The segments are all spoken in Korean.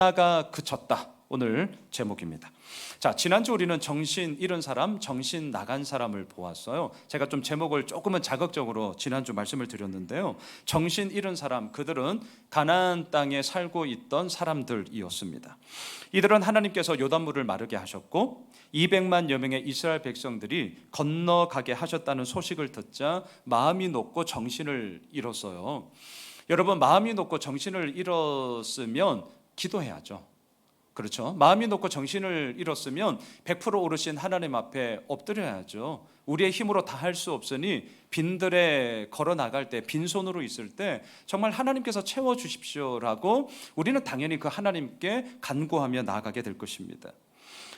하나가 그쳤다. 오늘 제목입니다. 자, 지난주 우리는 정신 잃은 사람, 정신 나간 사람을 보았어요. 제가 좀 제목을 조금은 자극적으로 지난주 말씀을 드렸는데요. 정신 잃은 사람, 그들은 가나안 땅에 살고 있던 사람들이었습니다. 이들은 하나님께서 요단물을 마르게 하셨고 200만여 명의 이스라엘 백성들이 건너가게 하셨다는 소식을 듣자 마음이 녹고 정신을 잃었어요. 여러분, 마음이 녹고 정신을 잃었으면 기도해야죠. 그렇죠? 마음이 녹고 정신을 잃었으면 100% 오르신 하나님 앞에 엎드려야죠. 우리의 힘으로 다 할 수 없으니 빈들에 걸어 나갈 때, 빈손으로 있을 때 정말 하나님께서 채워주십시오라고 우리는 당연히 그 하나님께 간구하며 나아가게 될 것입니다.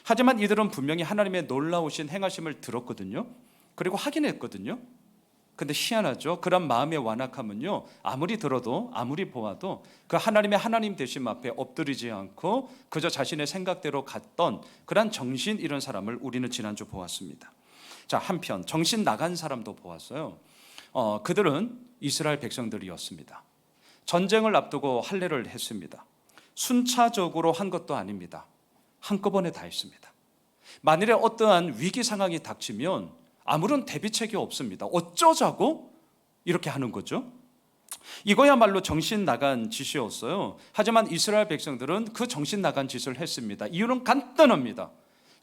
하지만 이들은 분명히 하나님의 놀라우신 행하심을 들었거든요. 그리고 확인했거든요. 근데 희한하죠. 그런 마음의 완악함은요, 아무리 들어도 아무리 보아도 그 하나님의 하나님 되심 앞에 엎드리지 않고 그저 자신의 생각대로 갔던 그런 정신 잃은 사람을 우리는 지난주 보았습니다. 자, 한편 정신 나간 사람도 보았어요. 그들은 이스라엘 백성들이었습니다. 전쟁을 앞두고 할례를 했습니다. 순차적으로 한 것도 아닙니다. 한꺼번에 다 했습니다. 만일에 어떠한 위기 상황이 닥치면 아무런 대비책이 없습니다. 어쩌자고 이렇게 하는 거죠. 이거야말로 정신 나간 짓이었어요. 하지만 이스라엘 백성들은 그 정신 나간 짓을 했습니다. 이유는 간단합니다.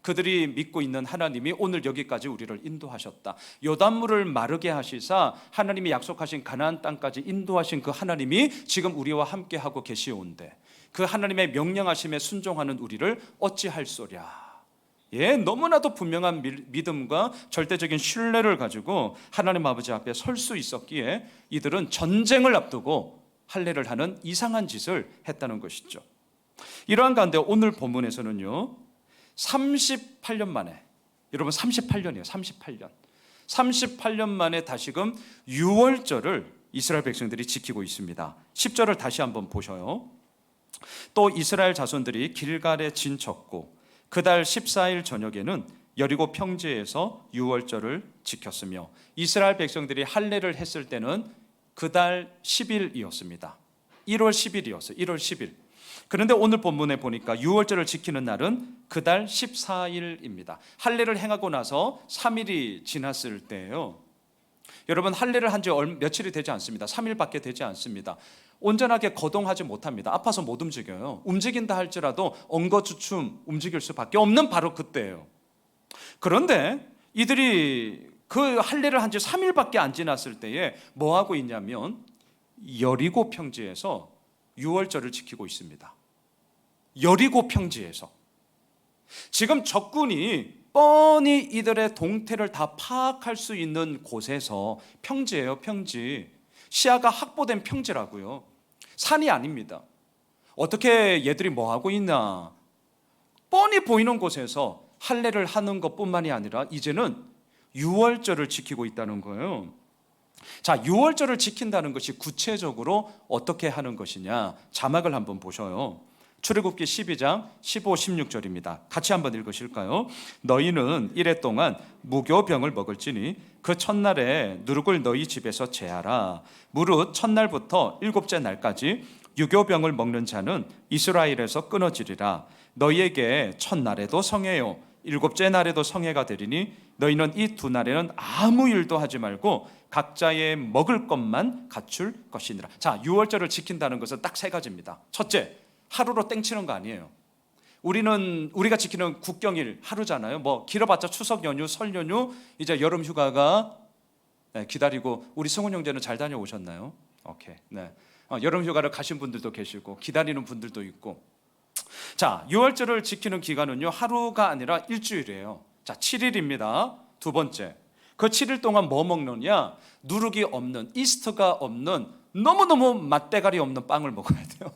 그들이 믿고 있는 하나님이 오늘 여기까지 우리를 인도하셨다. 요단물을 마르게 하시사 하나님이 약속하신 가나안 땅까지 인도하신 그 하나님이 지금 우리와 함께하고 계시온데 그 하나님의 명령하심에 순종하는 우리를 어찌할 소랴. 예, 너무나도 분명한 믿음과 절대적인 신뢰를 가지고 하나님 아버지 앞에 설 수 있었기에 이들은 전쟁을 앞두고 할례를 하는 이상한 짓을 했다는 것이죠. 이러한 가운데 오늘 본문에서는요, 38년 만에, 여러분 38년이에요. 38년 만에 다시금 유월절을 이스라엘 백성들이 지키고 있습니다. 10절을 다시 한번 보셔요. 또 이스라엘 자손들이 길갈에 진쳤고 그달 14일 저녁에는 여리고 평지에서 유월절을 지켰으며 이스라엘 백성들이 할례를 했을 때는 그달 10일이었습니다. 1월 10일이었어요. 1월 10일. 그런데 오늘 본문에 보니까 유월절을 지키는 날은 그달 14일입니다. 할례를 행하고 나서 3일이 지났을 때예요. 여러분, 할례를 한 지 며칠이 되지 않습니다. 3일밖에 되지 않습니다. 온전하게 거동하지 못합니다. 아파서 못 움직여요. 움직인다 할지라도 엉거주춤 움직일 수밖에 없는 바로 그때예요. 그런데 이들이 그 할례를 한 지 3일밖에 안 지났을 때에 뭐 하고 있냐면 여리고 평지에서 유월절을 지키고 있습니다. 여리고 평지에서. 지금 적군이 뻔히 이들의 동태를 다 파악할 수 있는 곳에서, 평지예요, 평지. 시야가 확보된 평지라고요. 산이 아닙니다. 어떻게 얘들이 뭐 하고 있나? 뻔히 보이는 곳에서 할례를 하는 것뿐만이 아니라 이제는 유월절을 지키고 있다는 거예요. 자, 유월절을 지킨다는 것이 구체적으로 어떻게 하는 것이냐? 자막을 한번 보셔요. 출애굽기 12장 15, 16절입니다. 같이 한번 읽으실까요? 너희는 이래 동안 무교병을 먹을지니 그 첫날에 누룩을 너희 집에서 제하라. 무릇 첫날부터 일곱째 날까지 유교병을 먹는 자는 이스라엘에서 끊어지리라. 너희에게 첫날에도 성회요 일곱째 날에도 성회가 되리니 너희는 이 두 날에는 아무 일도 하지 말고 각자의 먹을 것만 갖출 것이니라. 자, 유월절을 지킨다는 것은 딱 세 가지입니다. 첫째, 하루로 땡치는 거 아니에요. 우리가 지키는 국경일 하루잖아요. 뭐 길어봤자 추석 연휴, 설 연휴, 이제 여름 휴가가 기다리고, 우리 승훈 형제는 잘 다녀오셨나요? 오케이. 네. 여름 휴가를 가신 분들도 계시고 기다리는 분들도 있고. 자, 유월절을 지키는 기간은요, 하루가 아니라 일주일이에요. 자, 7일입니다. 두 번째, 그 7일 동안 뭐 먹느냐? 누룩이 없는, 이스트가 없는, 너무너무 맛대가리 없는 빵을 먹어야 돼요.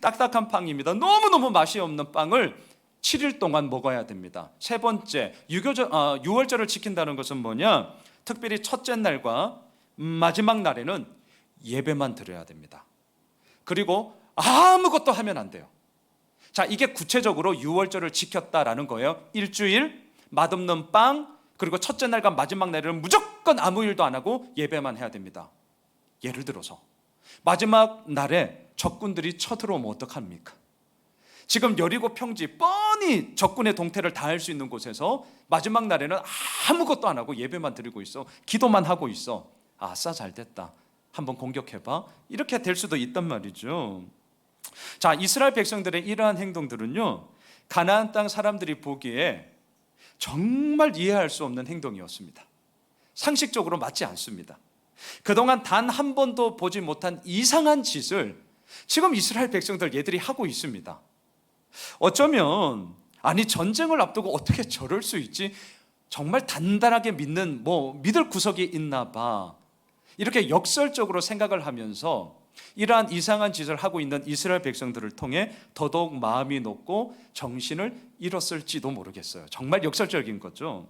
딱딱한 빵입니다. 너무너무 맛이 없는 빵을 7일 동안 먹어야 됩니다. 세 번째, 유월절을 지킨다는 것은 뭐냐? 특별히 첫째 날과 마지막 날에는 예배만 드려야 됩니다. 그리고 아무것도 하면 안 돼요. 자, 이게 구체적으로 유월절을 지켰다라는 거예요. 일주일, 맛없는 빵, 그리고 첫째 날과 마지막 날에는 무조건 아무 일도 안 하고 예배만 해야 됩니다. 예를 들어서 마지막 날에 적군들이 쳐들어오면 어떡합니까? 지금 여리고 평지 뻔히 적군의 동태를 다할 수 있는 곳에서 마지막 날에는 아무것도 안 하고 예배만 드리고 있어. 기도만 하고 있어. 아싸, 잘 됐다. 한번 공격해봐. 이렇게 될 수도 있단 말이죠. 자, 이스라엘 백성들의 이러한 행동들은요, 가나안 땅 사람들이 보기에 정말 이해할 수 없는 행동이었습니다. 상식적으로 맞지 않습니다. 그동안 단 한 번도 보지 못한 이상한 짓을 지금 이스라엘 백성들 얘들이 하고 있습니다. 어쩌면 아니 전쟁을 앞두고 어떻게 저럴 수 있지? 정말 단단하게 믿을 구석이 있나 봐. 이렇게 역설적으로 생각을 하면서 이러한 이상한 짓을 하고 있는 이스라엘 백성들을 통해 더더욱 마음이 높고 정신을 잃었을지도 모르겠어요. 정말 역설적인 거죠.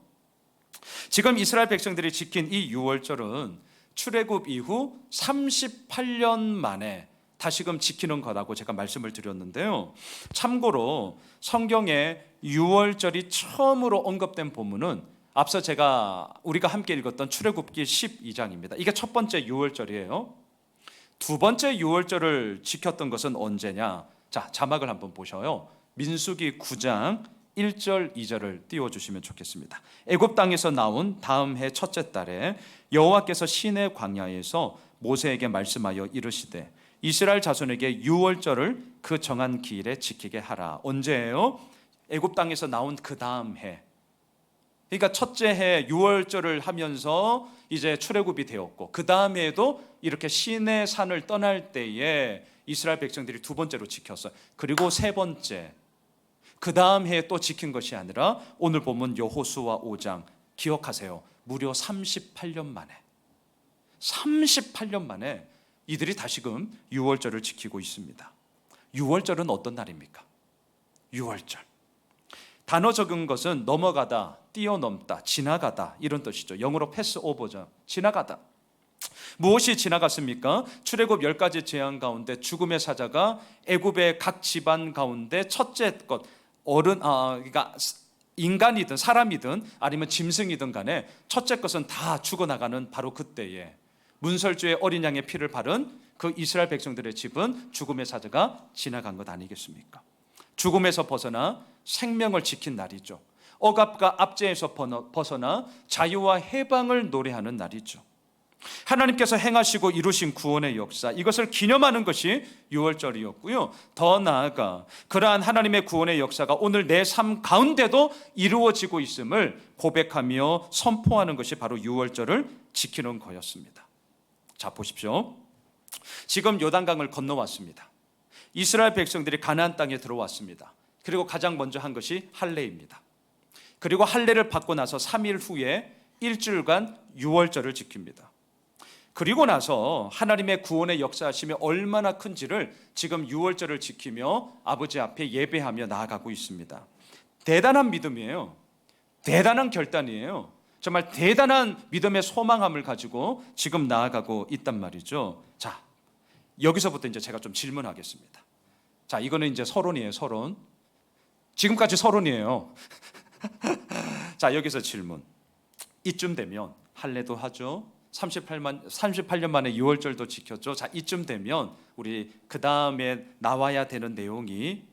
지금 이스라엘 백성들이 지킨 이 유월절은 출애굽 이후 38년 만에 다시금 지키는 거라고 제가 말씀을 드렸는데요. 참고로 성경에 유월절이 처음으로 언급된 본문은 앞서 우리가 함께 읽었던 출애굽기 12장입니다. 이게 첫 번째 유월절이에요. 두 번째 유월절을 지켰던 것은 언제냐? 자, 자막을 한번 보셔요. 민수기 9장 1절 2절을 띄워주시면 좋겠습니다. 애굽 땅에서 나온 다음 해 첫째 달에 여호와께서 시내 광야에서 모세에게 말씀하여 이르시되 이스라엘 자손에게 유월절을 그 정한 기일에 지키게 하라. 언제예요? 애굽 땅에서 나온 그 다음 해. 그러니까 첫째 해 유월절을 하면서 이제 출애굽이 되었고, 그 다음 해에도 이렇게 시내 산을 떠날 때에 이스라엘 백성들이 두 번째로 지켰어요. 그리고 세 번째, 그 다음 해에 또 지킨 것이 아니라 오늘 보면 여호수아 5장 기억하세요. 무려 38년 만에 이들이 다시금 유월절을 지키고 있습니다. 유월절은 어떤 날입니까? 유월절. 단어 적은 것은 넘어가다, 뛰어넘다, 지나가다 이런 뜻이죠. 영어로 패스오버죠. 지나가다. 무엇이 지나갔습니까? 출애굽 10가지 재앙 가운데 죽음의 사자가 애굽의 각 집안 가운데 첫째 것, 그러니까 인간이든 사람이든 아니면 짐승이든 간에 첫째 것은 다 죽어나가는 바로 그때에 문설주의 어린 양의 피를 바른 그 이스라엘 백성들의 집은 죽음의 사자가 지나간 것 아니겠습니까? 죽음에서 벗어나 생명을 지킨 날이죠. 억압과 압제에서 벗어나 자유와 해방을 노래하는 날이죠. 하나님께서 행하시고 이루신 구원의 역사, 이것을 기념하는 것이 유월절이었고요. 더 나아가 그러한 하나님의 구원의 역사가 오늘 내 삶 가운데도 이루어지고 있음을 고백하며 선포하는 것이 바로 유월절을 지키는 거였습니다. 자, 보십시오. 지금 요단강을 건너왔습니다. 이스라엘 백성들이 가나안 땅에 들어왔습니다. 그리고 가장 먼저 한 것이 할례입니다. 그리고 할례를 받고 나서 3일 후에 일주일간 유월절을 지킵니다. 그리고 나서 하나님의 구원의 역사하심이 얼마나 큰지를 지금 유월절을 지키며 아버지 앞에 예배하며 나아가고 있습니다. 대단한 믿음이에요. 대단한 결단이에요. 정말 대단한 믿음의 소망함을 가지고 지금 나아가고 있단 말이죠. 자, 여기서부터 이제 제가 좀 질문하겠습니다. 자, 이거는 이제 서론이에요, 서론. 지금까지 서론이에요. 자, 여기서 질문. 이쯤 되면 할례도 하죠. 38년 만에 유월절도 지켰죠. 자, 이쯤 되면 우리 그 다음에 나와야 되는 내용이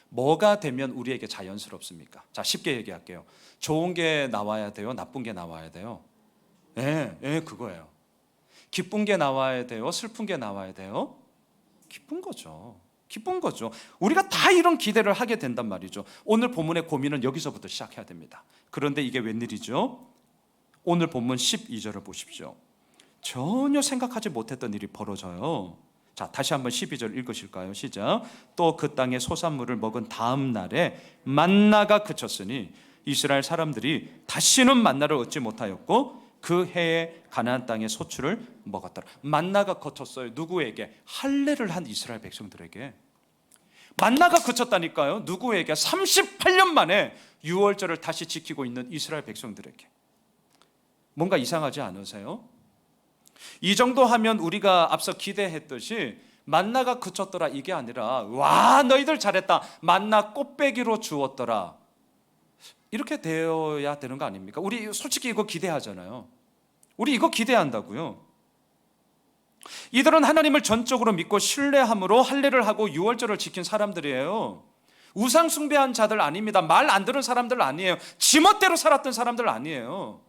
뭐가 되면 우리에게 자연스럽습니까? 자, 쉽게 얘기할게요. 좋은 게 나와야 돼요? 나쁜 게 나와야 돼요? 그거예요. 기쁜 게 나와야 돼요? 슬픈 게 나와야 돼요? 기쁜 거죠. 우리가 다 이런 기대를 하게 된단 말이죠. 오늘 본문의 고민은 여기서부터 시작해야 됩니다. 그런데 이게 웬일이죠? 오늘 본문 12절을 보십시오. 전혀 생각하지 못했던 일이 벌어져요. 자, 다시 한번 12절 읽으실까요? 시작. 또 그 땅의 소산물을 먹은 다음 날에 만나가 그쳤으니 이스라엘 사람들이 다시는 만나를 얻지 못하였고 그 해에 가나안 땅의 소출을 먹었더라. 만나가 그쳤어요. 누구에게? 할례를 한 이스라엘 백성들에게. 만나가 그쳤다니까요. 누구에게? 38년 만에 유월절을 다시 지키고 있는 이스라엘 백성들에게. 뭔가 이상하지 않으세요? 이 정도 하면 우리가 앞서 기대했듯이 만나가 그쳤더라 이게 아니라 와 너희들 잘했다 만나 꽃배기로 주었더라 이렇게 되어야 되는 거 아닙니까? 우리 솔직히 이거 기대하잖아요. 우리 이거 기대한다고요. 이들은 하나님을 전적으로 믿고 신뢰함으로 할례를 하고 유월절을 지킨 사람들이에요. 우상 숭배한 자들 아닙니다. 말 안 들은 사람들 아니에요. 지멋대로 살았던 사람들 아니에요.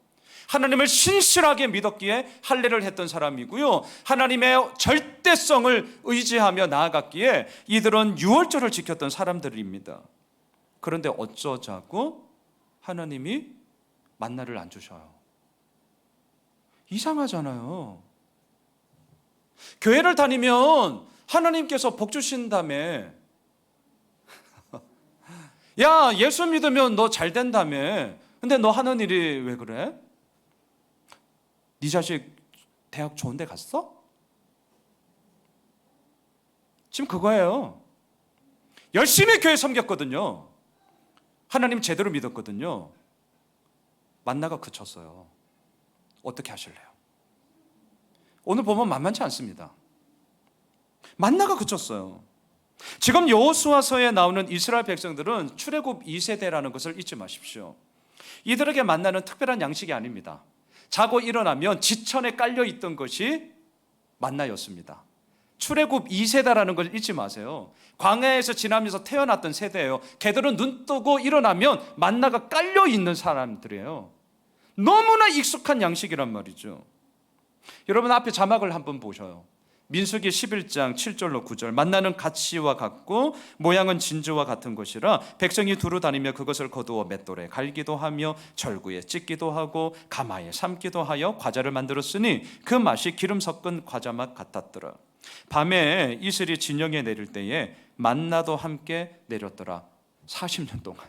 하나님을 신실하게 믿었기에 할례를 했던 사람이고요, 하나님의 절대성을 의지하며 나아갔기에 이들은 유월절을 지켰던 사람들입니다. 그런데 어쩌자고 하나님이 만나를 안 주셔요. 이상하잖아요. 교회를 다니면 하나님께서 복 주신다며, 야, 예수 믿으면 너 잘 된다며. 근데 너 하는 일이 왜 그래? 네 자식 대학 좋은 데 갔어? 지금 그거예요. 열심히 교회 섬겼거든요. 하나님 제대로 믿었거든요. 만나가 그쳤어요. 어떻게 하실래요? 오늘 보면 만만치 않습니다. 만나가 그쳤어요. 지금 여호수아서에 나오는 이스라엘 백성들은 출애굽 2세대라는 것을 잊지 마십시오. 이들에게 만나는 특별한 양식이 아닙니다. 자고 일어나면 지천에 깔려 있던 것이 만나였습니다. 출애굽 2세대라는 걸 잊지 마세요. 광야에서 지나면서 태어났던 세대예요. 걔들은 눈 뜨고 일어나면 만나가 깔려 있는 사람들이에요. 너무나 익숙한 양식이란 말이죠. 여러분 앞에 자막을 한번 보셔요. 민수기 11장 7절로 9절. 만나는 가시와 같고 모양은 진주와 같은 것이라 백성이 두루 다니며 그것을 거두어 맷돌에 갈기도 하며 절구에 찢기도 하고 가마에 삶기도 하여 과자를 만들었으니 그 맛이 기름 섞은 과자 맛 같았더라. 밤에 이슬이 진영에 내릴 때에 만나도 함께 내렸더라. 40년 동안.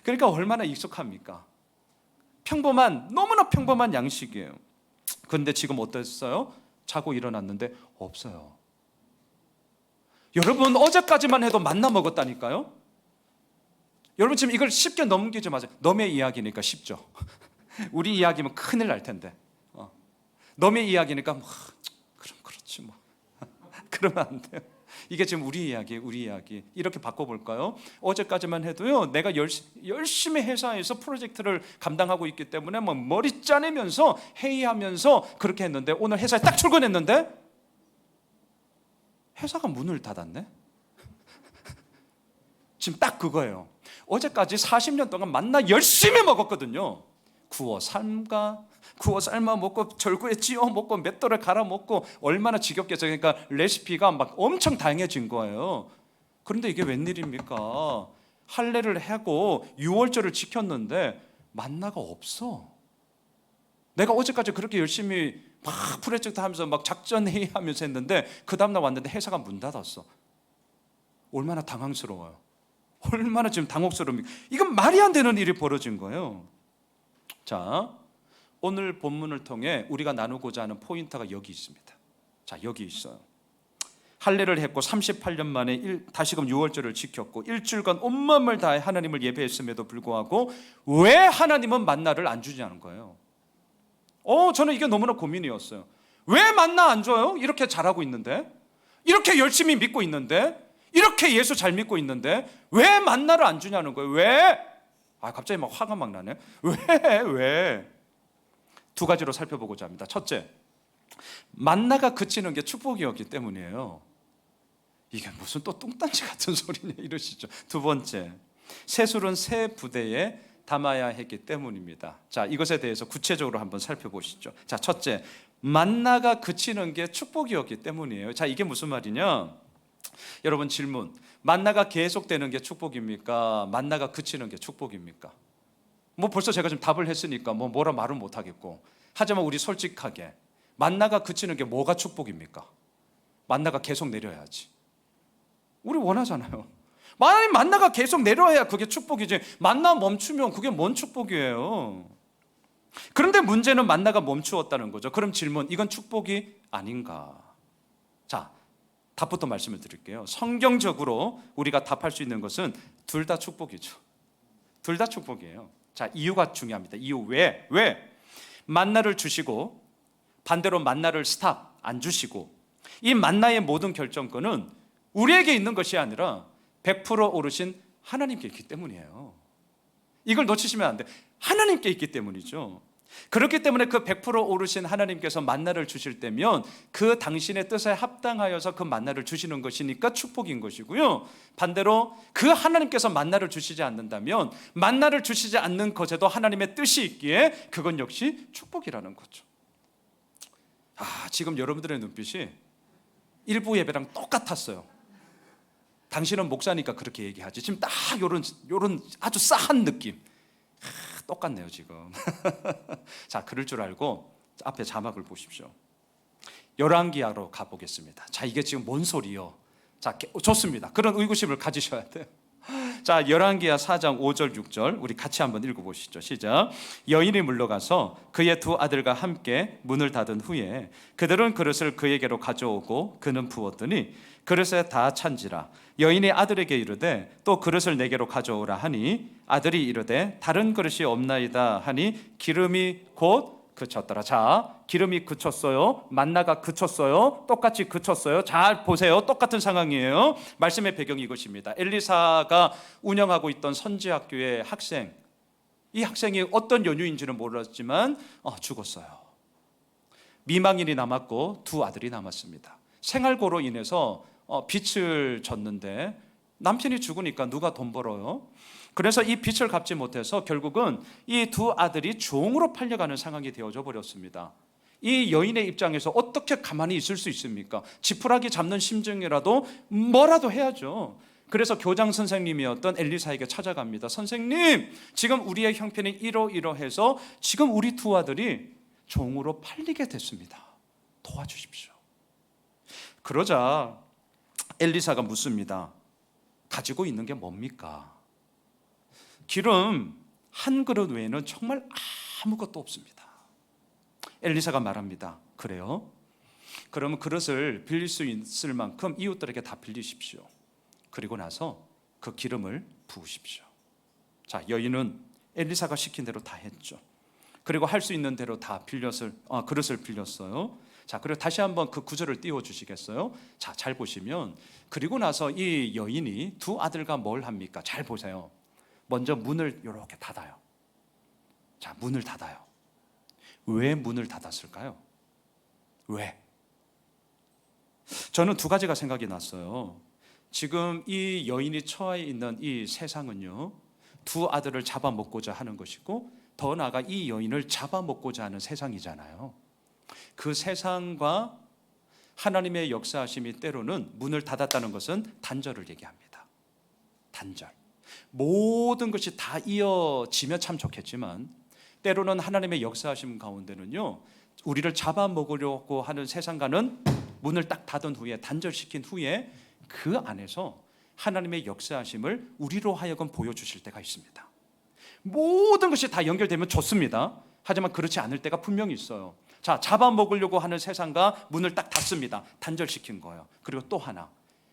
그러니까 얼마나 익숙합니까? 평범한, 너무나 평범한 양식이에요. 그런데 지금 어땠어요? 자고 일어났는데 없어요. 여러분 어제까지만 해도 만나 먹었다니까요. 여러분 지금 이걸 쉽게 넘기지 마세요. 너의 이야기니까 쉽죠. 우리 이야기면 큰일 날 텐데. 너의 이야기니까 뭐, 그럼 그렇지 뭐. 그러면 안 돼요. 이게 지금 우리 이야기 이렇게 바꿔볼까요? 어제까지만 해도요, 내가 열심히 회사에서 프로젝트를 감당하고 있기 때문에 뭐 머리 짜내면서 회의하면서 그렇게 했는데 오늘 회사에 딱 출근했는데 회사가 문을 닫았네. 지금 딱 그거예요. 어제까지 40년 동안 만나 열심히 먹었거든요. 구워 삶아 먹고 절구에 찌어 먹고 맷돌에 갈아 먹고 얼마나 지겹겠어요. 그러니까 레시피가 막 엄청 다양해진 거예요. 그런데 이게 웬일입니까? 할례를 하고 유월절을 지켰는데 만나가 없어. 내가 어제까지 그렇게 열심히 막 프로젝트 하면서 막 작전 회의하면서 했는데 그 다음날 왔는데 회사가 문 닫았어. 얼마나 당황스러워요. 얼마나 지금 당혹스러웁니까? 이건 말이 안 되는 일이 벌어진 거예요. 자, 오늘 본문을 통해 우리가 나누고자 하는 포인트가 여기 있습니다. 자, 여기 있어요. 할례를 했고 38년 만에 다시금 유월절을 지켰고 일주일간 온 마음을 다해 하나님을 예배했음에도 불구하고 왜 하나님은 만나를 안 주냐는 거예요. 저는 이게 너무나 고민이었어요. 왜 만나 안 줘요? 이렇게 잘하고 있는데, 이렇게 열심히 믿고 있는데, 이렇게 예수 잘 믿고 있는데 왜 만나를 안 주냐는 거예요. 왜? 갑자기 막 화가 막 나네. 왜? 두 가지로 살펴보고자 합니다. 첫째, 만나가 그치는 게 축복이었기 때문이에요. 이게 무슨 또 뚱딴지 같은 소리냐 이러시죠. 두 번째, 새술은 새 부대에 담아야 했기 때문입니다. 자, 이것에 대해서 구체적으로 한번 살펴보시죠. 자, 첫째, 만나가 그치는 게 축복이었기 때문이에요. 자, 이게 무슨 말이냐? 여러분 질문, 만나가 계속되는 게 축복입니까? 만나가 그치는 게 축복입니까? 뭐 벌써 제가 지금 답을 했으니까 뭐라 말은 못하겠고, 하지만 우리 솔직하게 만나가 그치는 게 뭐가 축복입니까? 만나가 계속 내려야지. 우리 원하잖아요. 만나가 계속 내려야 그게 축복이지, 만나 멈추면 그게 뭔 축복이에요. 그런데 문제는 만나가 멈추었다는 거죠. 그럼 질문, 이건 축복이 아닌가? 자, 답부터 말씀을 드릴게요. 성경적으로 우리가 답할 수 있는 것은 둘 다 축복이죠. 둘 다 축복이에요. 자, 이유가 중요합니다. 이유 왜? 만나를 주시고 반대로 만나를 스탑 안 주시고, 이 만나의 모든 결정권은 우리에게 있는 것이 아니라 100% 오르신 하나님께 있기 때문이에요. 이걸 놓치시면 안 돼. 하나님께 있기 때문이죠. 그렇기 때문에 그 100% 오르신 하나님께서 만나를 주실 때면 그 당신의 뜻에 합당하여서 그 만나를 주시는 것이니까 축복인 것이고요, 반대로 그 하나님께서 만나를 주시지 않는다면 만나를 주시지 않는 것에도 하나님의 뜻이 있기에 그건 역시 축복이라는 거죠. 지금 여러분들의 눈빛이 일부 예배랑 똑같았어요. 당신은 목사니까 그렇게 얘기하지. 지금 딱 요런 아주 싸한 느낌. 똑같네요 지금. 자, 그럴 줄 알고 앞에 자막을 보십시오. 열왕기하로 가보겠습니다. 자, 이게 지금 뭔 소리요? 자, 좋습니다. 그런 의구심을 가지셔야 돼요. 자, 열왕기하 4장 5절 6절 우리 같이 한번 읽어보시죠. 시작. 여인이 물러가서 그의 두 아들과 함께 문을 닫은 후에 그들은 그릇을 그에게로 가져오고 그는 부었더니 그릇에 다 찬지라. 여인이 아들에게 이르되 또 그릇을 내게로 가져오라 하니 아들이 이르되 다른 그릇이 없나이다 하니 기름이 곧 그쳤더라. 자, 기름이 그쳤어요. 만나가 그쳤어요. 똑같이 그쳤어요. 잘 보세요. 똑같은 상황이에요. 말씀의 배경이 이것입니다. 엘리사가 운영하고 있던 선지학교의 학생, 이 학생이 어떤 연유인지는 몰랐지만 죽었어요. 미망인이 남았고 두 아들이 남았습니다. 생활고로 인해서 빚을 졌는데 남편이 죽으니까 누가 돈 벌어요? 그래서 이 빚을 갚지 못해서 결국은 이 두 아들이 종으로 팔려가는 상황이 되어져 버렸습니다. 이 여인의 입장에서 어떻게 가만히 있을 수 있습니까? 지푸라기 잡는 심정이라도 뭐라도 해야죠. 그래서 교장 선생님이었던 엘리사에게 찾아갑니다. 선생님, 지금 우리의 형편이 이러이러해서 지금 우리 두 아들이 종으로 팔리게 됐습니다. 도와주십시오. 그러자 엘리사가 묻습니다. 가지고 있는 게 뭡니까? 기름 한 그릇 외에는 정말 아무것도 없습니다. 엘리사가 말합니다. 그래요? 그러면 그릇을 빌릴 수 있을 만큼 이웃들에게 다 빌리십시오. 그리고 나서 그 기름을 부으십시오. 자, 여인은 엘리사가 시킨 대로 다 했죠. 그리고 할 수 있는 대로 다 그릇을 빌렸어요. 자, 그리고 다시 한번 그 구절을 띄워주시겠어요? 자, 잘 보시면 그리고 나서 이 여인이 두 아들과 뭘 합니까? 잘 보세요. 먼저 문을 이렇게 닫아요. 자, 문을 닫아요. 왜 문을 닫았을까요? 왜? 저는 두 가지가 생각이 났어요. 지금 이 여인이 처해 있는 이 세상은요, 두 아들을 잡아먹고자 하는 것이고 더 나아가 이 여인을 잡아먹고자 하는 세상이잖아요. 그 세상과 하나님의 역사하심이 때로는 문을 닫았다는 것은 단절을 얘기합니다. 단절. 모든 것이 다 이어지면 참 좋겠지만 때로는 하나님의 역사하심 가운데는요, 우리를 잡아먹으려고 하는 세상과는 문을 딱 닫은 후에, 단절시킨 후에 그 안에서 하나님의 역사하심을 우리로 하여금 보여주실 때가 있습니다. 모든 것이 다 연결되면 좋습니다. 하지만 그렇지 않을 때가 분명히 있어요. 자, 잡아먹으려고 하는 세상과 문을 딱 닫습니다. 단절시킨 거예요. 그리고 또 하나,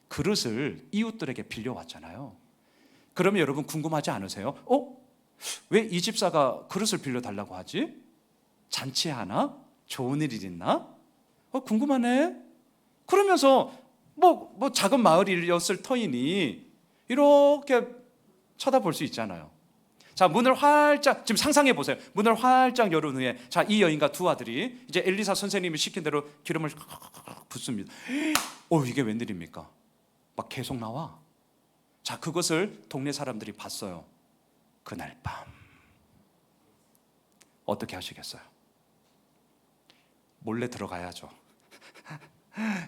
그릇을 이웃들에게 빌려왔잖아요. 그러면 여러분 궁금하지 않으세요? 왜 이 집사가 그릇을 빌려달라고 하지? 잔치하나? 좋은 일이 있나? 궁금하네? 그러면서 뭐 작은 마을이었을 터이니 이렇게 쳐다볼 수 있잖아요. 자, 문을 활짝, 지금 상상해 보세요. 문을 활짝 열은 후에, 자, 이 여인과 두 아들이 이제 엘리사 선생님이 시킨 대로 기름을 붓습니다. 이게 웬일입니까? 막 계속 나와. 자, 그것을 동네 사람들이 봤어요. 그날 밤 어떻게 하시겠어요? 몰래 들어가야죠.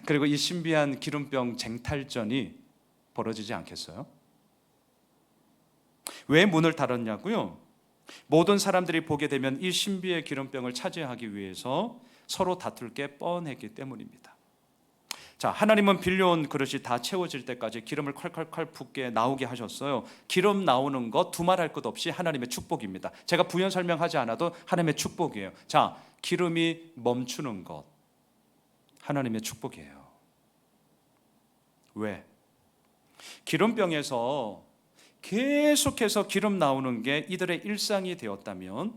그리고 이 신비한 기름병 쟁탈전이 벌어지지 않겠어요? 왜 문을 닫았냐고요? 모든 사람들이 보게 되면 이 신비의 기름병을 차지하기 위해서 서로 다툴 게 뻔했기 때문입니다. 자, 하나님은 빌려온 그릇이 다 채워질 때까지 기름을 콸콸콸 붓게 나오게 하셨어요. 기름 나오는 것 두말할 것 없이 하나님의 축복입니다. 제가 부연 설명하지 않아도 하나님의 축복이에요. 자, 기름이 멈추는 것 하나님의 축복이에요. 왜? 기름병에서 계속해서 기름 나오는 게 이들의 일상이 되었다면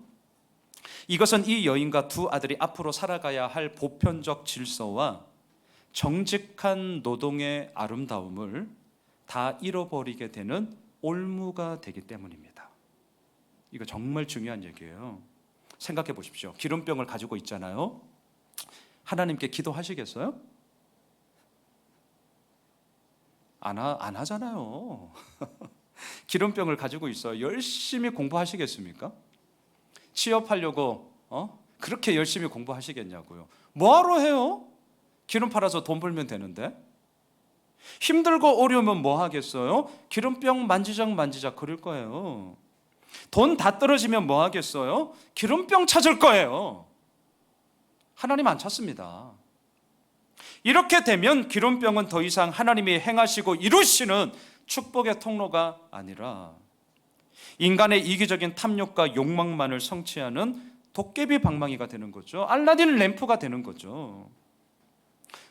이것은 이 여인과 두 아들이 앞으로 살아가야 할 보편적 질서와 정직한 노동의 아름다움을 다 잃어버리게 되는 올무가 되기 때문입니다. 이거 정말 중요한 얘기예요. 생각해 보십시오. 기름병을 가지고 있잖아요. 하나님께 기도하시겠어요? 안 하잖아요. 기름병을 가지고 있어요. 열심히 공부하시겠습니까? 취업하려고 그렇게 열심히 공부하시겠냐고요. 뭐하러 해요? 기름 팔아서 돈 벌면 되는데. 힘들고 어려우면 뭐 하겠어요? 기름병 만지작 그럴 거예요. 돈 다 떨어지면 뭐 하겠어요? 기름병 찾을 거예요. 하나님 안 찾습니다. 이렇게 되면 기름병은 더 이상 하나님이 행하시고 이루시는 축복의 통로가 아니라 인간의 이기적인 탐욕과 욕망만을 성취하는 도깨비 방망이가 되는 거죠. 알라딘 램프가 되는 거죠.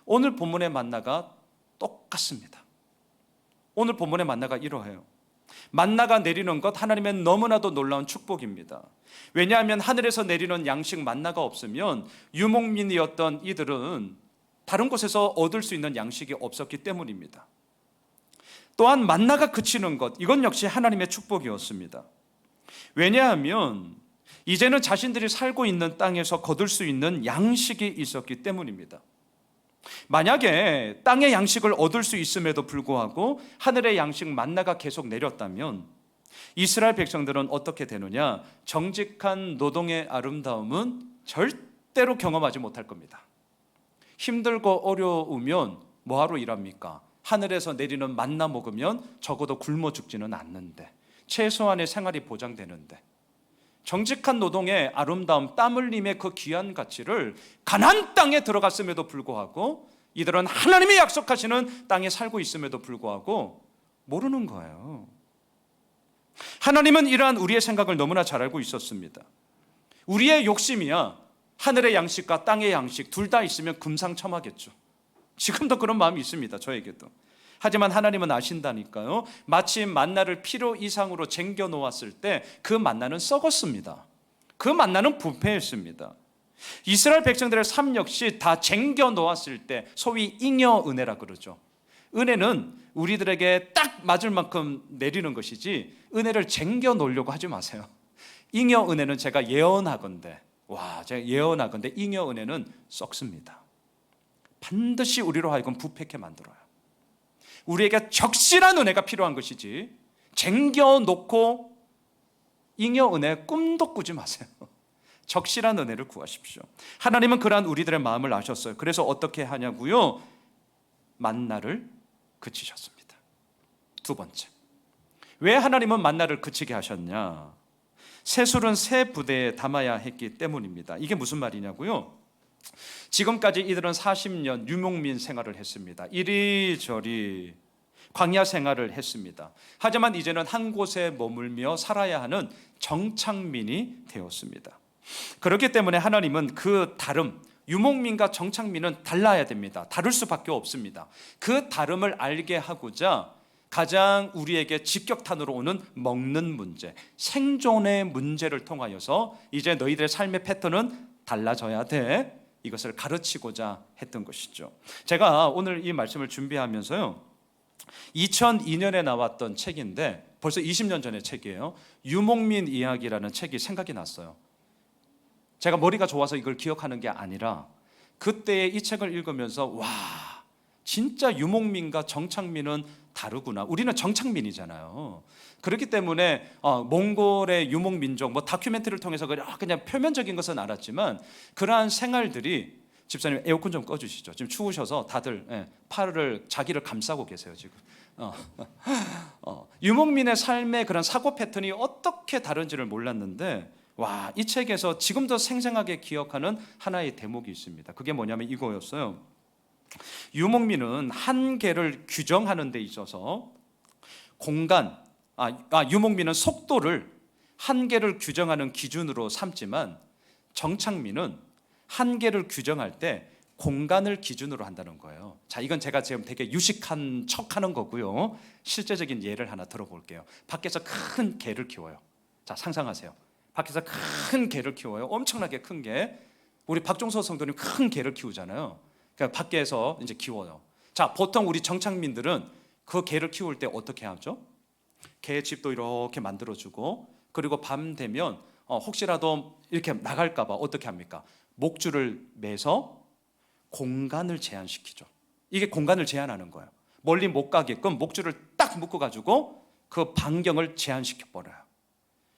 오늘 본문의 만나가 똑같습니다. 오늘 본문의 만나가 이러해요. 만나가 내리는 것 하나님의 너무나도 놀라운 축복입니다. 왜냐하면 하늘에서 내리는 양식 만나가 없으면 유목민이었던 이들은 다른 곳에서 얻을 수 있는 양식이 없었기 때문입니다. 또한 만나가 그치는 것, 이건 역시 하나님의 축복이었습니다. 왜냐하면 이제는 자신들이 살고 있는 땅에서 거둘 수 있는 양식이 있었기 때문입니다. 만약에 땅의 양식을 얻을 수 있음에도 불구하고 하늘의 양식 만나가 계속 내렸다면 이스라엘 백성들은 어떻게 되느냐? 정직한 노동의 아름다움은 절대로 경험하지 못할 겁니다. 힘들고 어려우면 뭐하러 일합니까? 하늘에서 내리는 만나 먹으면 적어도 굶어 죽지는 않는데, 최소한의 생활이 보장되는데, 정직한 노동의 아름다움, 땀 흘림의 그 귀한 가치를 가나안 땅에 들어갔음에도 불구하고 이들은 하나님이 약속하시는 땅에 살고 있음에도 불구하고 모르는 거예요. 하나님은 이러한 우리의 생각을 너무나 잘 알고 있었습니다. 우리의 욕심이야 하늘의 양식과 땅의 양식 둘 다 있으면 금상첨화겠죠. 지금도 그런 마음이 있습니다. 저에게도. 하지만 하나님은 아신다니까요. 마침 만나를 필요 이상으로 쟁겨 놓았을 때 그 만나는 썩었습니다. 그 만나는 부패했습니다. 이스라엘 백성들의 삶 역시 다 쟁겨 놓았을 때 소위 잉여 은혜라 그러죠. 은혜는 우리들에게 딱 맞을 만큼 내리는 것이지 은혜를 쟁겨 놓으려고 하지 마세요. 잉여 은혜는 제가 예언하건대 잉여 은혜는 썩습니다. 반드시 우리로 하여금 부패케 만들어요. 우리에게 적실한 은혜가 필요한 것이지 쟁겨놓고 잉여 은혜 꿈도 꾸지 마세요. 적실한 은혜를 구하십시오. 하나님은 그러한 우리들의 마음을 아셨어요. 그래서 어떻게 하냐고요? 만나를 그치셨습니다. 두 번째, 왜 하나님은 만나를 그치게 하셨냐? 새술은 새 부대에 담아야 했기 때문입니다. 이게 무슨 말이냐고요? 지금까지 이들은 40년 유목민 생활을 했습니다. 이리저리 광야 생활을 했습니다. 하지만 이제는 한 곳에 머물며 살아야 하는 정착민이 되었습니다. 그렇기 때문에 하나님은 그 다름, 유목민과 정착민은 달라야 됩니다. 다를 수밖에 없습니다. 그 다름을 알게 하고자 가장 우리에게 직격탄으로 오는 먹는 문제, 생존의 문제를 통하여서 이제 너희들의 삶의 패턴은 달라져야 돼, 이것을 가르치고자 했던 것이죠. 제가 오늘 이 말씀을 준비하면서요, 2002년에 나왔던 책인데 벌써 20년 전의 책이에요. 유목민 이야기라는 책이 생각이 났어요. 제가 머리가 좋아서 이걸 기억하는 게 아니라 그때 이 책을 읽으면서 와, 진짜 유목민과 정착민은 다르구나. 우리는 정착민이잖아요. 그렇기 때문에 몽골의 유목민족 다큐멘터리를 통해서 그냥 표면적인 것은 알았지만 그러한 생활들이, 집사님 에어컨 좀 꺼주시죠. 지금 추우셔서 다들 팔을 자기를 감싸고 계세요 지금. 유목민의 삶의 그런 사고 패턴이 어떻게 다른지를 몰랐는데, 와, 이 책에서 지금도 생생하게 기억하는 하나의 대목이 있습니다. 그게 뭐냐면 이거였어요. 유목민은 한계를 규정하는 데 있어서 유목민은 속도를 한계를 규정하는 기준으로 삼지만 정착민은 한계를 규정할 때 공간을 기준으로 한다는 거예요. 자, 이건 제가 지금 되게 유식한 척하는 거고요. 실제적인 예를 하나 들어볼게요. 밖에서 큰 개를 키워요. 자, 상상하세요. 밖에서 큰 개를 키워요. 엄청나게 큰 개. 우리 박종서 성도님 큰 개를 키우잖아요. 그러니까 밖에서 이제 키워요. 자, 보통 우리 정착민들은 그 개를 키울 때 어떻게 하죠? 개 집도 이렇게 만들어주고, 그리고 밤 되면 혹시라도 이렇게 나갈까 봐 어떻게 합니까? 목줄을 매서 공간을 제한시키죠. 이게 공간을 제한하는 거예요. 멀리 못 가게끔 목줄을 딱 묶어가지고 그 반경을 제한시켜 버려요.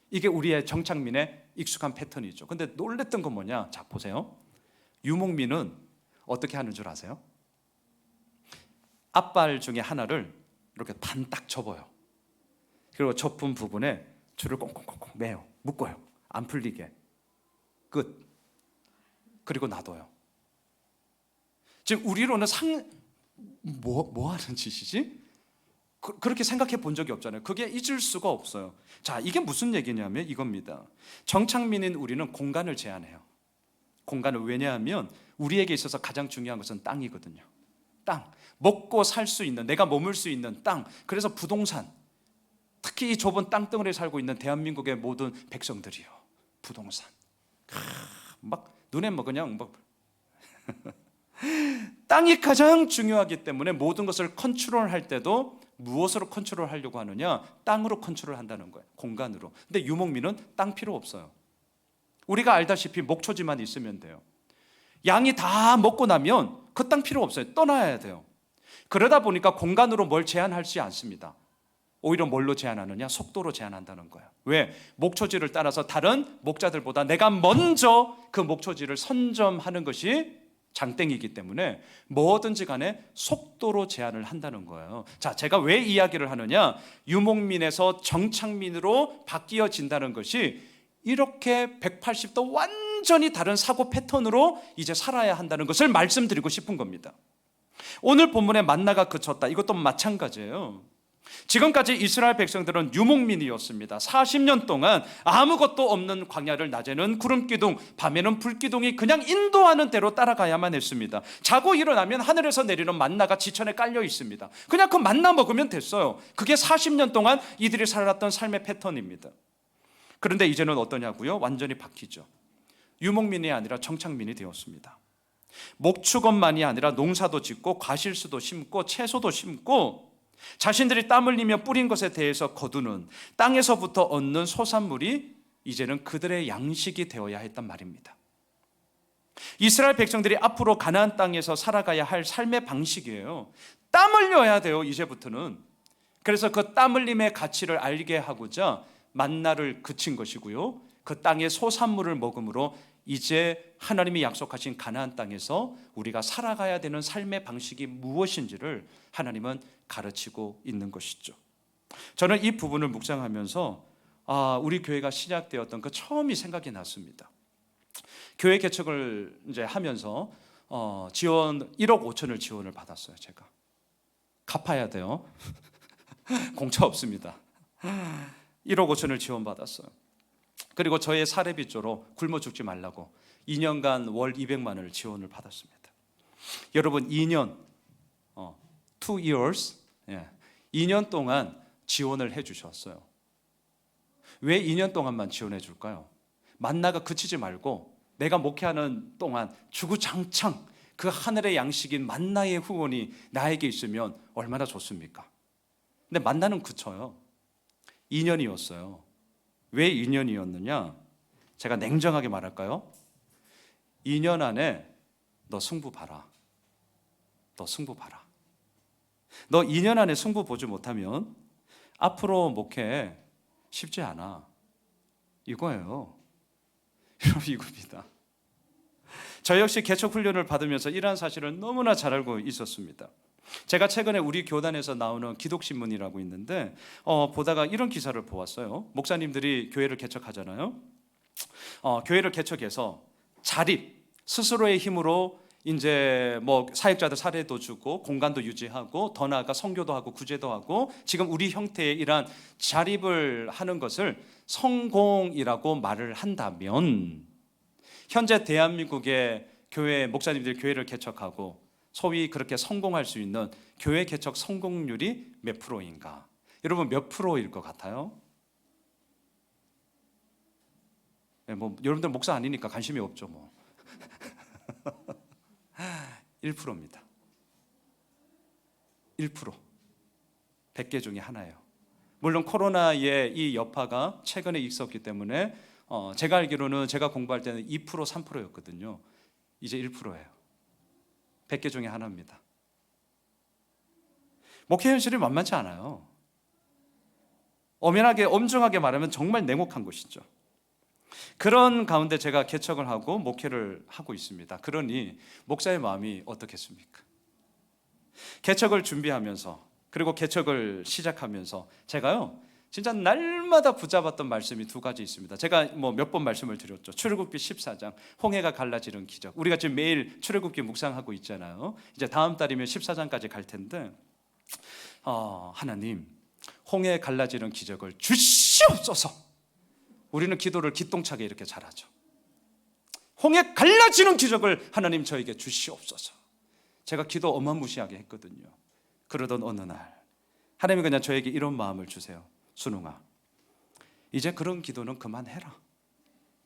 이게 우리의 정착민의 익숙한 패턴이죠. 근데 놀랬던 건 뭐냐? 자, 보세요. 유목민은 어떻게 하는 줄 아세요? 앞발 중에 하나를 이렇게 반 딱 접어요. 그리고 접은 부분에 줄을 꽁꽁꽁꽁 매요. 묶어요. 안 풀리게. 끝. 그리고 놔둬요. 지금 우리로는 뭐 하는 짓이지? 그렇게 생각해 본 적이 없잖아요. 그게 잊을 수가 없어요. 자, 이게 무슨 얘기냐면 이겁니다. 정착민인 우리는 공간을 제한해요. 공간을. 왜냐하면 우리에게 있어서 가장 중요한 것은 땅이거든요. 땅. 먹고 살 수 있는, 내가 머물 수 있는 땅. 그래서 부동산. 특히 이 좁은 땅덩어리에 살고 있는 대한민국의 모든 백성들이요. 부동산. 막 눈에 뭐 그냥 막 땅이 가장 중요하기 때문에 모든 것을 컨트롤할 때도 무엇으로 컨트롤하려고 하느냐? 땅으로 컨트롤한다는 거예요. 공간으로. 근데 유목민은 땅 필요 없어요. 우리가 알다시피 목초지만 있으면 돼요. 양이 다 먹고 나면 그 땅 필요 없어요. 떠나야 돼요. 그러다 보니까 공간으로 뭘 제한하지 않습니다. 오히려 뭘로 제한하느냐? 속도로 제한한다는 거예요. 왜? 목초지를 따라서 다른 목자들보다 내가 먼저 그 목초지를 선점하는 것이 장땡이기 때문에 뭐든지 간에 속도로 제한을 한다는 거예요. 자, 제가 왜 이야기를 하느냐? 유목민에서 정착민으로 바뀌어진다는 것이 이렇게 180도 완전히 다른 사고 패턴으로 이제 살아야 한다는 것을 말씀드리고 싶은 겁니다. 오늘 본문에 만나가 그쳤다. 이것도 마찬가지예요. 지금까지 이스라엘 백성들은 유목민이었습니다. 40년 동안 아무것도 없는 광야를 낮에는 구름기둥, 밤에는 불기둥이 그냥 인도하는 대로 따라가야만 했습니다. 자고 일어나면 하늘에서 내리는 만나가 지천에 깔려 있습니다. 그냥 그 만나 먹으면 됐어요. 그게 40년 동안 이들이 살았던 삶의 패턴입니다. 그런데 이제는 어떠냐고요? 완전히 바뀌죠. 유목민이 아니라 정착민이 되었습니다. 목축업만이 아니라 농사도 짓고 과실수도 심고 채소도 심고 자신들이 땀 흘리며 뿌린 것에 대해서 거두는 땅에서부터 얻는 소산물이 이제는 그들의 양식이 되어야 했단 말입니다. 이스라엘 백성들이 앞으로 가나안 땅에서 살아가야 할 삶의 방식이에요. 땀 흘려야 돼요, 이제부터는. 그래서 그 땀 흘림의 가치를 알게 하고자 만나를 그친 것이고요. 그 땅의 소산물을 먹음으로 이제 하나님이 약속하신 가나안 땅에서 우리가 살아가야 되는 삶의 방식이 무엇인지를 하나님은 가르치고 있는 것이죠. 저는 이 부분을 묵상하면서 우리 교회가 시작되었던 그 처음이 생각이 났습니다. 교회 개척을 이제 하면서 지원 1억 5천을 지원을 받았어요. 제가 갚아야 돼요. 공짜 없습니다. 1억 5천을 지원받았어요. 그리고 저의 사례빚조로 굶어 죽지 말라고 2년간 월 200만 원을 지원을 받았습니다. 여러분 2년, 2 years, 2년 동안 지원을 해주셨어요. 왜 2년 동안만 지원해 줄까요? 만나가 그치지 말고 내가 목회하는 동안 주구장창 그 하늘의 양식인 만나의 후원이 나에게 있으면 얼마나 좋습니까? 근데 만나는 그쳐요. 2년이었어요. 왜 2년이었느냐? 제가 냉정하게 말할까요? 2년 안에 너 승부 봐라. 너 승부 봐라. 너 2년 안에 승부 보지 못하면 앞으로 목회 쉽지 않아. 이거예요. 여러분, 이겁니다. 저 역시 개척 훈련을 받으면서 이러한 사실을 너무나 잘 알고 있었습니다. 제가 최근에 우리 교단에서 나오는 기독신문이라고 있는데 보다가 이런 기사를 보았어요. 목사님들이 교회를 개척하잖아요. 교회를 개척해서 자립, 스스로의 힘으로 이제 뭐 사역자들 사례도 주고 공간도 유지하고 더 나아가 선교도 하고 구제도 하고 지금 우리 형태의 이러한 자립을 하는 것을 성공이라고 말을 한다면 현재 대한민국의 교회 목사님들이 교회를 개척하고 소위 그렇게 성공할 수 있는 교회 개척 성공률이 몇 프로인가? 여러분 몇 프로일 것 같아요? 뭐 여러분들 목사 아니니까 관심이 없죠 뭐. 1%입니다. 1%. 100개 중에 하나예요. 물론 코로나의 이 여파가 최근에 있었기 때문에 제가 알기로는 제가 공부할 때는 2% 3%였거든요. 이제 1%예요. 100개 중에 하나입니다. 목회 현실이 만만치 않아요. 엄연하게 엄중하게 말하면 정말 냉혹한 것이죠. 그런 가운데 제가 개척을 하고 목회를 하고 있습니다. 그러니 목사의 마음이 어떻겠습니까? 개척을 준비하면서 그리고 개척을 시작하면서 제가요 진짜 날마다 붙잡았던 말씀이 두 가지 있습니다. 제가 몇 번 말씀을 드렸죠. 출애굽기 14장 홍해가 갈라지는 기적. 우리가 지금 매일 출애굽기 묵상하고 있잖아요. 이제 다음 달이면 14장까지 갈 텐데 하나님 홍해 갈라지는 기적을 주시옵소서. 우리는 기도를 기똥차게 이렇게 잘하죠. 홍해 갈라지는 기적을 하나님 저에게 주시옵소서. 제가 기도 어마무시하게 했거든요. 그러던 어느 날 하나님이 그냥 저에게 이런 마음을 주세요. 순웅아, 이제 그런 기도는 그만해라.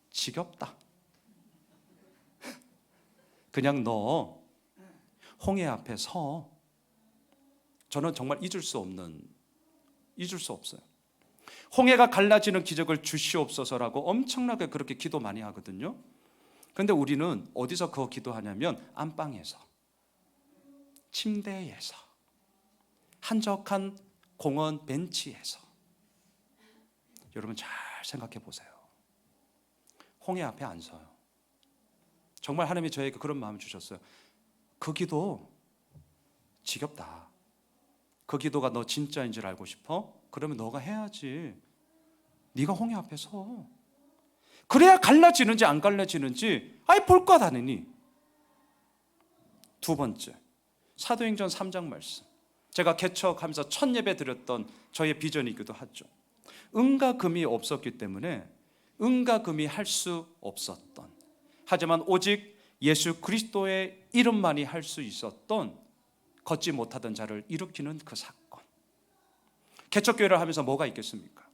지겹다. 그냥 너 홍해 앞에 서. 저는 정말 잊을 수 없어요. 홍해가 갈라지는 기적을 주시옵소서라고 엄청나게 그렇게 기도 많이 하거든요. 그런데 우리는 어디서 그거 기도하냐면 안방에서, 침대에서, 한적한 공원 벤치에서. 여러분 잘 생각해 보세요. 홍해 앞에 안 서요. 정말 하나님이 저에게 그런 마음을 주셨어요. 그 기도 지겹다. 그 기도가 너 진짜인 줄 알고 싶어? 그러면 너가 해야지. 네가 홍해 앞에 서. 그래야 갈라지는지 안 갈라지는지 볼 것 아니니. 두 번째, 사도행전 3장 말씀. 제가 개척하면서 첫 예배 드렸던 저의 비전이기도 하죠. 은과 금이 없었기 때문에 은과 금이 할 수 없었던, 하지만 오직 예수 그리스도의 이름만이 할 수 있었던 걷지 못하던 자를 일으키는 그 사건. 개척교회를 하면서 뭐가 있겠습니까?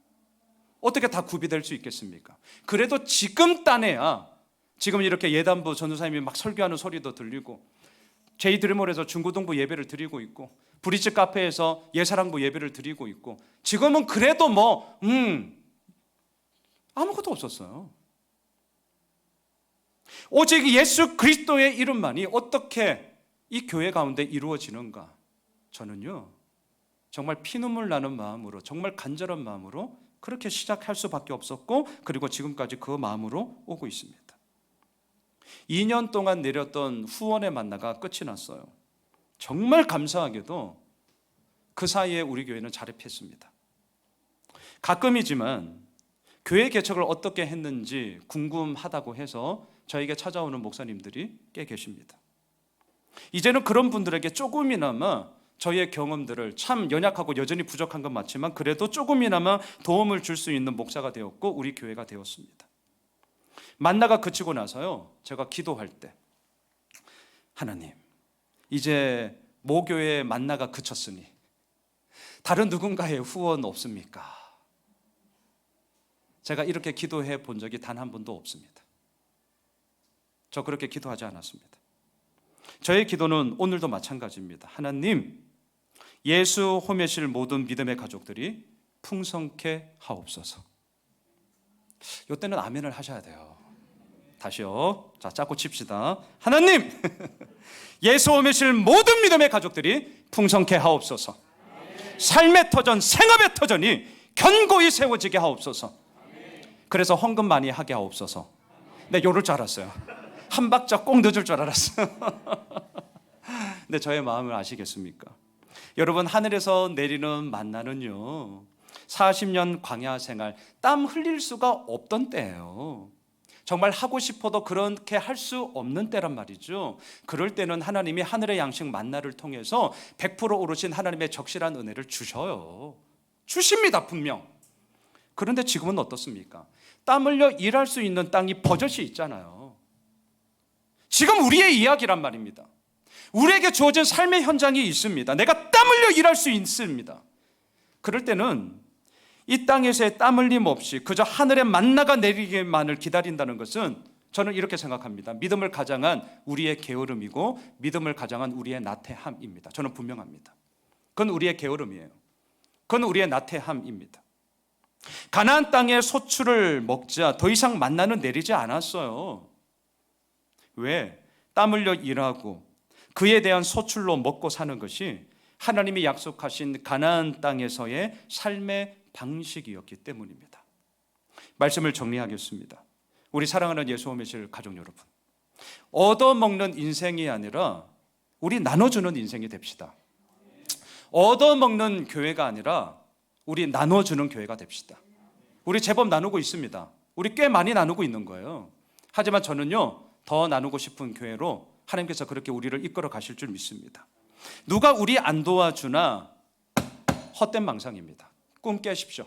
어떻게 다 구비될 수 있겠습니까? 그래도 지금 딴에야 지금 이렇게 예단부 전도사님이 막 설교하는 소리도 들리고, 제이드리몰에서 중고등부 예배를 드리고 있고, 브리지 카페에서 예사랑부 예배를 드리고 있고, 지금은 그래도 아무것도 없었어요. 오직 예수 그리스도의 이름만이 어떻게 이 교회 가운데 이루어지는가? 저는요 정말 피눈물 나는 마음으로, 정말 간절한 마음으로 그렇게 시작할 수밖에 없었고, 그리고 지금까지 그 마음으로 오고 있습니다. 2년 동안 내렸던 후원의 만나가 끝이 났어요. 정말 감사하게도 그 사이에 우리 교회는 자립했습니다. 가끔이지만 교회 개척을 어떻게 했는지 궁금하다고 해서 저에게 찾아오는 목사님들이 꽤 계십니다. 이제는 그런 분들에게 조금이나마 저의 경험들을, 참 연약하고 여전히 부족한 건 맞지만 그래도 조금이나마 도움을 줄 수 있는 목사가 되었고 우리 교회가 되었습니다. 만나가 그치고 나서요 제가 기도할 때, 하나님 이제 모교의 만나가 그쳤으니 다른 누군가의 후원 없습니까? 제가 이렇게 기도해 본 적이 단 한 번도 없습니다. 저 그렇게 기도하지 않았습니다. 저의 기도는 오늘도 마찬가지입니다. 하나님, 예수 호메실 모든 믿음의 가족들이 풍성케 하옵소서. 이때는 아멘을 하셔야 돼요. 다시요. 자, 짝고 칩시다. 하나님, 예수 호메실 모든 믿음의 가족들이 풍성케 하옵소서. 삶의 터전, 생업의 터전이 견고히 세워지게 하옵소서. 그래서 헌금 많이 하게 하옵소서. 네, 요럴 줄 알았어요. 한 박자 꼭 늦을 줄 알았어요. 근데 저의 마음을 아시겠습니까? 여러분, 하늘에서 내리는 만나는요 40년 광야 생활 땀 흘릴 수가 없던 때예요. 정말 하고 싶어도 그렇게 할 수 없는 때란 말이죠. 그럴 때는 하나님이 하늘의 양식 만나를 통해서 100% 오르신 하나님의 적실한 은혜를 주셔요. 주십니다, 분명. 그런데 지금은 어떻습니까? 땀 흘려 일할 수 있는 땅이 버젓이 있잖아요. 지금 우리의 이야기란 말입니다. 우리에게 주어진 삶의 현장이 있습니다. 내가 땀 흘려 일할 수 있습니다. 그럴 때는 이 땅에서의 땀 흘림 없이 그저 하늘의 만나가 내리기만을 기다린다는 것은 저는 이렇게 생각합니다. 믿음을 가장한 우리의 게으름이고 믿음을 가장한 우리의 나태함입니다. 저는 분명합니다. 그건 우리의 게으름이에요. 그건 우리의 나태함입니다. 가나안 땅의 소출을 먹자 더 이상 만나는 내리지 않았어요. 왜? 땀 흘려 일하고 그에 대한 소출로 먹고 사는 것이 하나님이 약속하신 가나안 땅에서의 삶의 방식이었기 때문입니다. 말씀을 정리하겠습니다. 우리 사랑하는 예수 오매실 가족 여러분, 얻어먹는 인생이 아니라 우리 나눠주는 인생이 됩시다. 얻어먹는 교회가 아니라 우리 나눠주는 교회가 됩시다. 우리 제법 나누고 있습니다. 우리 꽤 많이 나누고 있는 거예요. 하지만 저는요, 더 나누고 싶은 교회로 하나님께서 그렇게 우리를 이끌어 가실 줄 믿습니다. 누가 우리 안 도와주나 헛된 망상입니다. 꿈 깨십시오.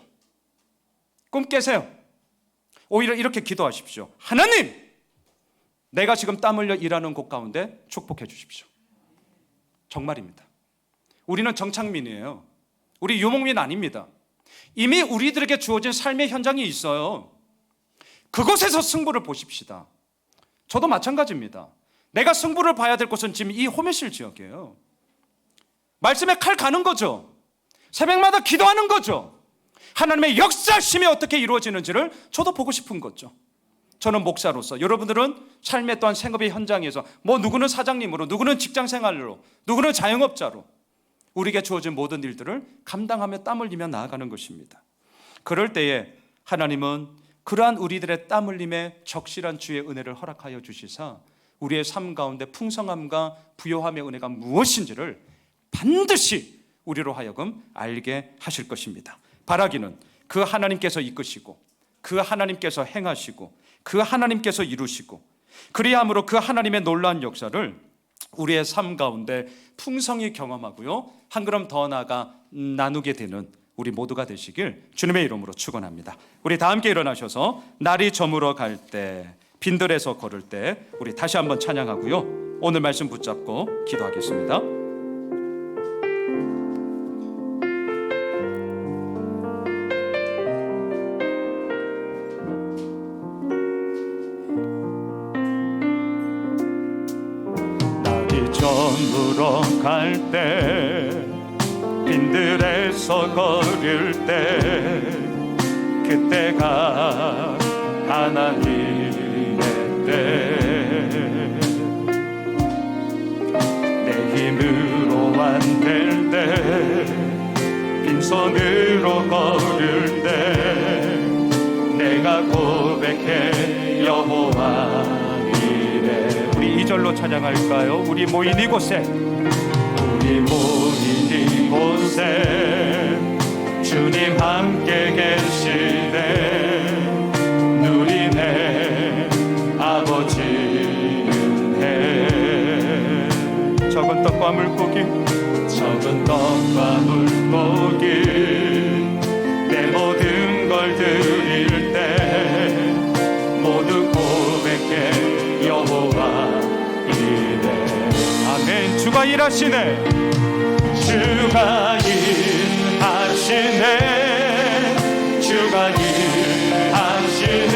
꿈 깨세요. 오히려 이렇게 기도하십시오. 하나님, 내가 지금 땀 흘려 일하는 곳 가운데 축복해 주십시오. 정말입니다. 우리는 정착민이에요. 우리 유목민 아닙니다. 이미 우리들에게 주어진 삶의 현장이 있어요. 그곳에서 승부를 보십시다. 저도 마찬가지입니다. 내가 승부를 봐야 될 곳은 지금 이 호메실 지역이에요. 말씀에 칼 가는 거죠. 새벽마다 기도하는 거죠. 하나님의 역사심이 어떻게 이루어지는지를 저도 보고 싶은 거죠. 저는 목사로서, 여러분들은 삶의 또한 생업의 현장에서 누구는 사장님으로, 누구는 직장생활로, 누구는 자영업자로 우리에게 주어진 모든 일들을 감당하며 땀 흘리며 나아가는 것입니다. 그럴 때에 하나님은 그러한 우리들의 땀 흘림에 적실한 주의 은혜를 허락하여 주시사 우리의 삶 가운데 풍성함과 부요함의 은혜가 무엇인지를 반드시 우리로 하여금 알게 하실 것입니다. 바라기는 그 하나님께서 이끄시고 그 하나님께서 행하시고 그 하나님께서 이루시고 그리함으로 그 하나님의 놀라운 역사를 우리의 삶 가운데 풍성히 경험하고요, 한 걸음 더 나아가 나누게 되는 우리 모두가 되시길 주님의 이름으로 축원합니다. 우리 다 함께 일어나셔서 날이 저물어 갈 때, 빈들에서 걸을 때 우리 다시 한번 찬양하고요, 오늘 말씀 붙잡고 기도하겠습니다. 저물어 갈 때, 빈들에서 걸을 때, 그때가 하나님의 때, 내 힘으로 안 될 때, 빈손으로 걸을 때, 내가 고백해 여호와 우리 2절로 찬양할까요? 우리 모인 이곳에, 우리 모인 이곳에 주님 함께 계시네. 누리네 아버지 은혜. 적은 떡과 물고기, 적은 떡과 물고기, 내 모든 걸 드릴 때 모두 고백해 여호와 이래. 아멘. 주가 일하시네. 주가 일하시네. 주가 일하시네.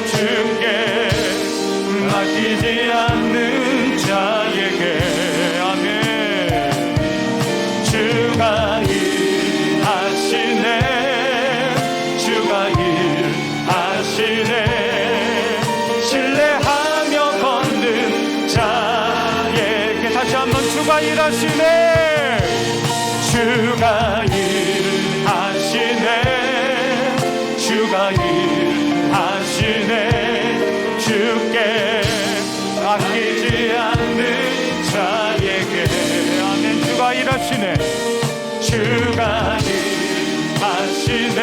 주께 맡기지 않는 자에게. 아멘. 주가 일하시네. 주가 일하시네. 주가 일하시네. 주가 일하시네. 주가 일하시네. 주께 아끼지 않는 자에게. 아멘. 주가 일하시네. 주가 일하시네.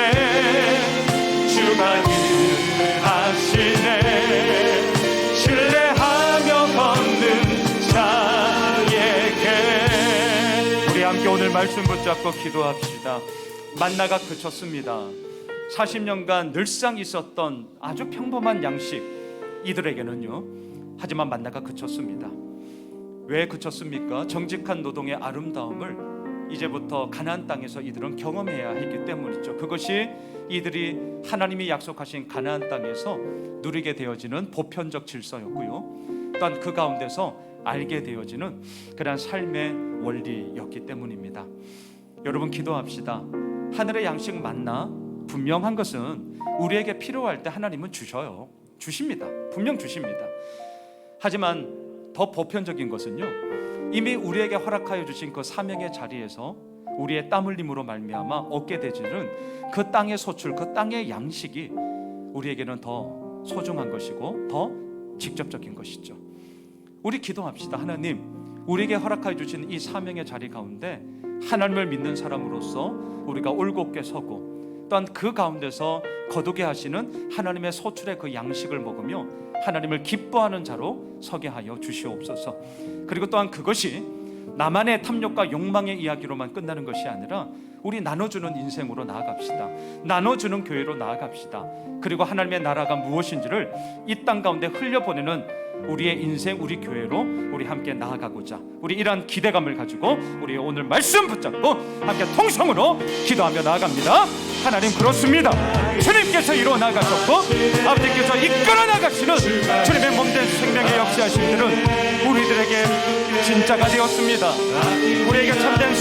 주가 일하시네. 신뢰하며 걷는 함께 오늘 말씀 붙잡고 기도합시다. 만나가 그쳤습니다. 40년간 늘상 있었던 아주 평범한 양식, 이들에게는요. 하지만 만나가 그쳤습니다. 왜 그쳤습니까? 정직한 노동의 아름다움을 이제부터 가나안 땅에서 이들은 경험해야 했기 때문이죠. 그것이 이들이 하나님이 약속하신 가나안 땅에서 누리게 되어지는 보편적 질서였고요, 또한 그 가운데서 알게 되어지는 그런 삶의 원리였기 때문입니다. 여러분 기도합시다. 하늘의 양식 만나 분명한 것은 우리에게 필요할 때 하나님은 주셔요. 주십니다. 분명 주십니다. 하지만 더 보편적인 것은요, 이미 우리에게 허락하여 주신 그 사명의 자리에서 우리의 땀 흘림으로 말미암아 얻게 되지는 그 땅의 소출, 그 땅의 양식이 우리에게는 더 소중한 것이고 더 직접적인 것이죠. 우리 기도합시다. 하나님, 우리에게 허락하여 주신 이 사명의 자리 가운데 하나님을 믿는 사람으로서 우리가 올곧게 서고, 또한 그 가운데서 거두게 하시는 하나님의 소출의 그 양식을 먹으며 하나님을 기뻐하는 자로 서게 하여 주시옵소서. 그리고 또한 그것이 나만의 탐욕과 욕망의 이야기로만 끝나는 것이 아니라 우리 나눠주는 인생으로 나아갑시다. 나눠주는 교회로 나아갑시다. 그리고 하나님의 나라가 무엇인지를 이 땅 가운데 흘려보내는 우리의 인생, 우리 교회로 우리 함께 나아가고자, 우리 이러한 기대감을 가지고 우리 오늘 말씀 붙잡고 함께 통성으로 기도하며 나아갑니다. 하나님, 그렇습니다. 주님께서 이루어 나가셨고 아버지께서 이끌어 나가시는 주님의 몸된 생명의 역사하신 들은 우리들에게 진짜가 되었습니다. 우리에게 참된